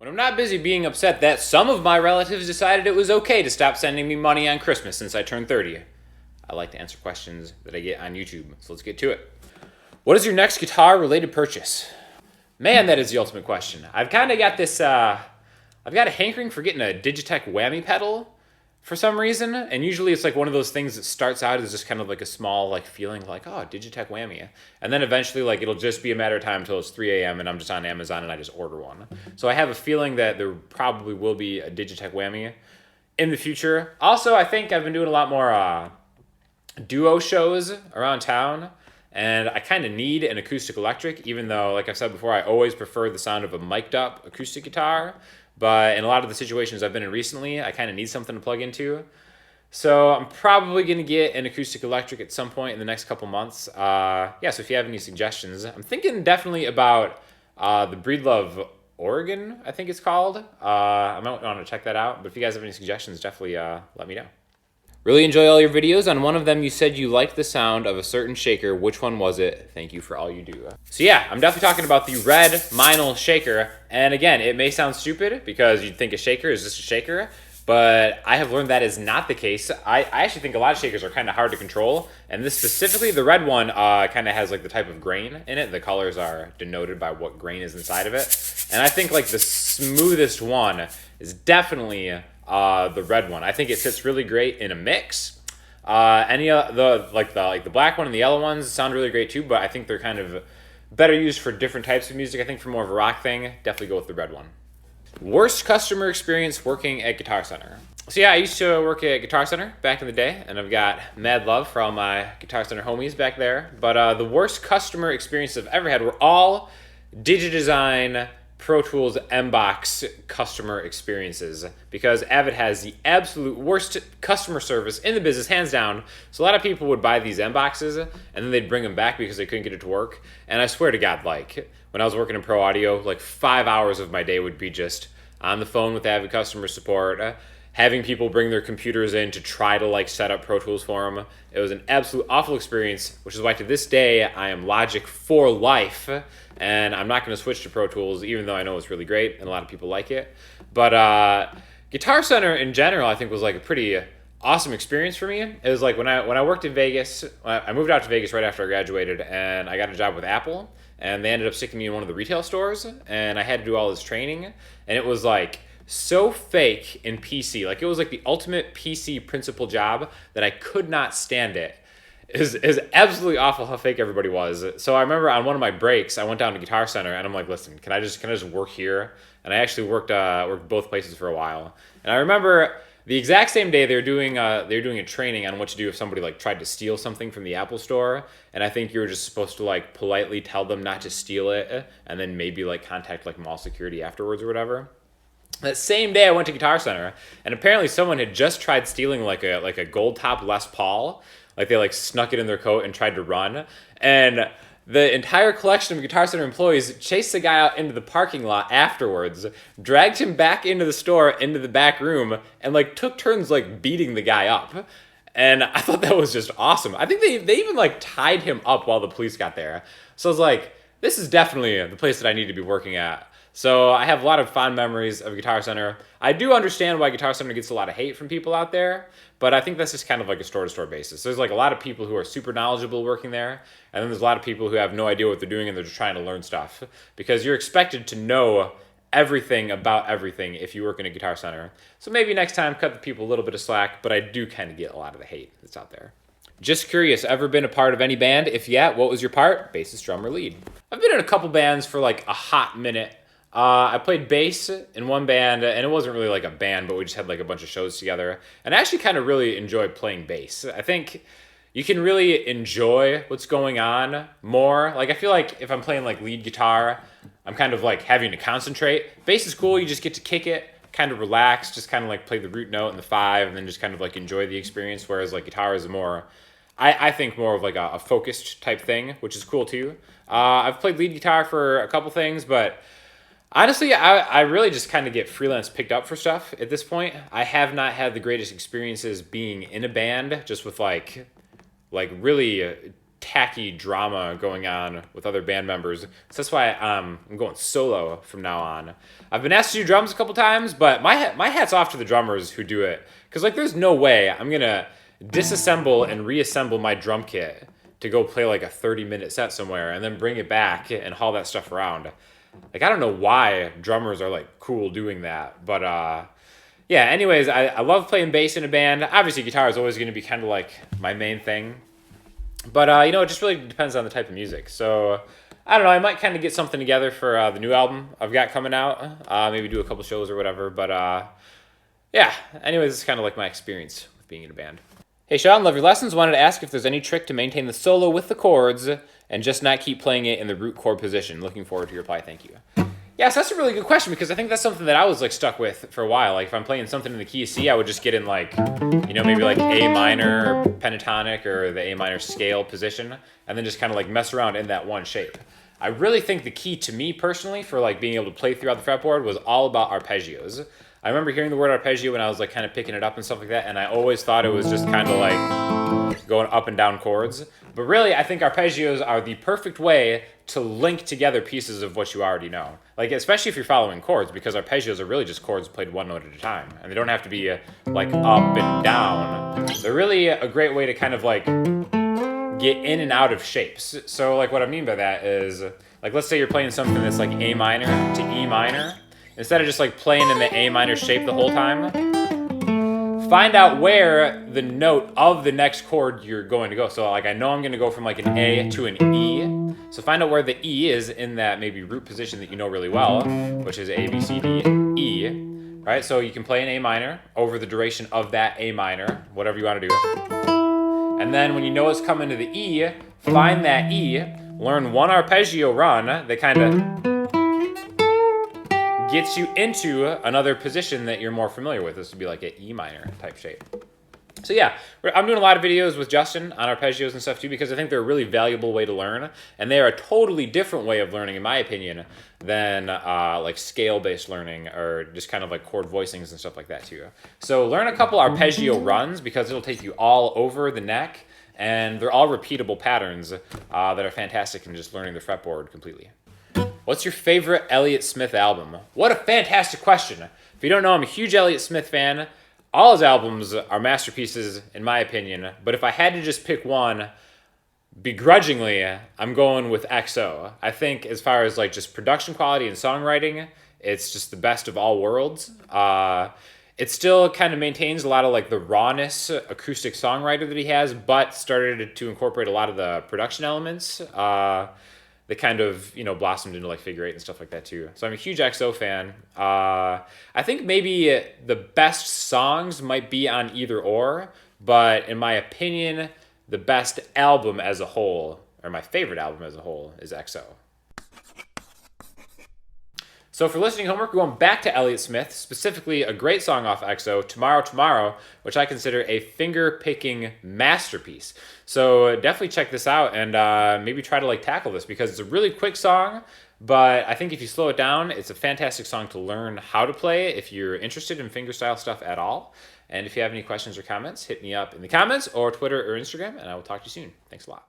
When I'm not busy being upset that some of my relatives decided it was okay to stop sending me money on Christmas since I turned 30. I like to answer questions that I get on YouTube, so let's get to it. What is your next guitar-related purchase? Man, that is the ultimate question. I've kind of got this, I've got a hankering for getting a Digitech whammy pedal for some reason, and usually it's like one of those things that starts out as just kind of like a small like feeling like, oh, Digitech whammy, and then eventually like it'll just be a matter of time until it's 3 a.m. and I'm just on Amazon and I just order one. So I have a feeling that there probably will be a Digitech whammy in the future. Also, I think I've been doing a lot more duo shows around town, and I kind of need an acoustic electric, even though, like I've said before, I always prefer the sound of a mic'd up acoustic guitar. But in a lot of the situations I've been in recently, I kind of need something to plug into. So I'm probably going to get an acoustic electric at some point in the next couple months. Yeah, so if you have any suggestions, I'm thinking definitely about the Breedlove Oregon, I think it's called. I might want to check that out. But if you guys have any suggestions, definitely let me know. Really enjoy all your videos. On one of them, you said you liked the sound of a certain shaker. Which one was it? Thank you for all you do. So yeah, I'm definitely talking about the red Meinl shaker. And again, it may sound stupid because you'd think a shaker is just a shaker, but I have learned that is not the case. I actually think a lot of shakers are kind of hard to control. And this specifically, the red one kind of has like the type of grain in it. The colors are denoted by what grain is inside of it. And I think like the smoothest one is definitely the red one. I think it fits really great in a mix. Any of the black one and the yellow ones sound really great too, but I think they're kind of better used for different types of music. I think for more of a rock thing, definitely go with the red one. Worst customer experience working at Guitar Center. So yeah, I used to work at Guitar Center back in the day, and I've got mad love for all my Guitar Center homies back there. But the worst customer experiences I've ever had were all Digidesign Pro Tools MBox customer experiences, because Avid has the absolute worst customer service in the business, hands down. So a lot of people would buy these MBoxes and then they'd bring them back because they couldn't get it to work. And I swear to God, like when I was working in pro audio, like 5 hours of my day would be just on the phone with Avid customer support, having people bring their computers in to try to like set up Pro Tools for them. It was an absolute awful experience, which is why to this day I am Logic for life. And I'm not going to switch to Pro Tools, even though I know it's really great and a lot of people like it. But Guitar Center in general, I think, was like a pretty awesome experience for me. It was like when I worked in Vegas, I moved out to Vegas right after I graduated, and I got a job with Apple. And they ended up sticking me in one of the retail stores, and I had to do all this training. And it was like so fake in PC. Like it was like the ultimate PC principal job that I could not stand it. Is absolutely awful how fake everybody was. So I remember on one of my breaks, I went down to Guitar Center and I'm like, listen, can I just work here? And I actually worked both places for a while. And I remember the exact same day they were doing a training on what to do if somebody like tried to steal something from the Apple store. And I think you were just supposed to like politely tell them not to steal it, and then maybe like contact like mall security afterwards or whatever. That same day I went to Guitar Center, and apparently someone had just tried stealing like a gold top Les Paul. Like they like snuck it in their coat and tried to run. And the entire collection of Guitar Center employees chased the guy out into the parking lot afterwards, dragged him back into the store, into the back room, and like took turns like beating the guy up. And I thought that was just awesome. I think they even like tied him up while the police got there. So I was like, this is definitely the place that I need to be working at. So I have a lot of fond memories of Guitar Center. I do understand why Guitar Center gets a lot of hate from people out there, but I think that's just kind of like a store-to-store basis. There's like a lot of people who are super knowledgeable working there, and then there's a lot of people who have no idea what they're doing and they're just trying to learn stuff. Because you're expected to know everything about everything if you work in a Guitar Center. So maybe next time cut the people a little bit of slack, but I do kind of get a lot of the hate that's out there. Just curious, ever been a part of any band? If yeah, what was your part? Bassist, drummer, lead. I've been in a couple bands for like a hot minute. I played bass in one band, and it wasn't really like a band, but we just had like a bunch of shows together. And I actually kind of really enjoyed playing bass. I think you can really enjoy what's going on more. Like I feel like if I'm playing like lead guitar, I'm kind of like having to concentrate. Bass is cool, you just get to kick it, kind of relax, just kind of like play the root note and the five, and then just kind of like enjoy the experience. Whereas like guitar is more, I think more of like a focused type thing, which is cool too. I've played lead guitar for a couple things, but honestly, I really just kind of get freelance picked up for stuff at this point. I have not had the greatest experiences being in a band, just with like really tacky drama going on with other band members. So that's why I'm going solo from now on. I've been asked to do drums a couple times, but my hat's off to the drummers who do it. Because like there's no way I'm going to disassemble and reassemble my drum kit to go play like a 30-minute set somewhere and then bring it back and haul that stuff around. Like I don't know why drummers are like cool doing that, but yeah, anyways, I love playing bass in a band. Obviously guitar is always going to be kind of like my main thing. But, you know, it just really depends on the type of music. So, I don't know, I might kind of get something together for the new album I've got coming out. Maybe do a couple shows or whatever. But, yeah, anyways, it's kind of like my experience with being in a band. Hey, Sean, love your lessons. Wanted to ask if there's any trick to maintain the solo with the chords and just not keep playing it in the root chord position. Looking forward to your reply. Thank you. Yeah, so that's a really good question because I think that's something that I was like stuck with for a while. Like if I'm playing something in the key of C, I would just get in like, you know, maybe like A minor pentatonic or the A minor scale position and then just kind of like mess around in that one shape. I really think the key to me personally for like being able to play throughout the fretboard was all about arpeggios. I remember hearing the word arpeggio when I was like kind of picking it up and stuff like that, and I always thought it was just kind of like going up and down chords. But really, I think arpeggios are the perfect way to link together pieces of what you already know. Like, especially if you're following chords, because arpeggios are really just chords played one note at a time. And they don't have to be like up and down. They're really a great way to kind of like get in and out of shapes. So like what I mean by that is, like let's say you're playing something that's like A minor to E minor. Instead of just like playing in the A minor shape the whole time, find out where the note of the next chord you're going to go. So like I know I'm going to go from like an A to an E. So find out where the E is in that maybe root position that you know really well, which is A, B, C, D, E. Right? So you can play an A minor over the duration of that A minor, whatever you want to do. And then when you know it's coming to the E, find that E, learn one arpeggio run that kind of gets you into another position that you're more familiar with. This would be like an E minor type shape. So yeah, I'm doing a lot of videos with Justin on arpeggios and stuff too because I think they're a really valuable way to learn, and they are a totally different way of learning, in my opinion, than like scale-based learning or just kind of like chord voicings and stuff like that too. So learn a couple arpeggio runs because it'll take you all over the neck, and they're all repeatable patterns that are fantastic in just learning the fretboard completely. What's your favorite Elliott Smith album? What a fantastic question. If you don't know, I'm a huge Elliott Smith fan. All his albums are masterpieces, in my opinion. But if I had to just pick one, begrudgingly, I'm going with XO. I think as far as like just production quality and songwriting, it's just the best of all worlds. It still kind of maintains a lot of like the rawness acoustic songwriter that he has, but started to incorporate a lot of the production elements. That kind of, you know, blossomed into like figure eight and stuff like that too. So I'm a huge XO fan. I think maybe the best songs might be on either or, but in my opinion, the best album as a whole, or my favorite album as a whole, is XO. So for listening homework, we're going back to Elliott Smith, specifically a great song off XO, Tomorrow, Tomorrow, which I consider a finger-picking masterpiece. So definitely check this out and maybe try to like tackle this because it's a really quick song, but I think if you slow it down, it's a fantastic song to learn how to play if you're interested in fingerstyle stuff at all. And if you have any questions or comments, hit me up in the comments or Twitter or Instagram, and I will talk to you soon. Thanks a lot.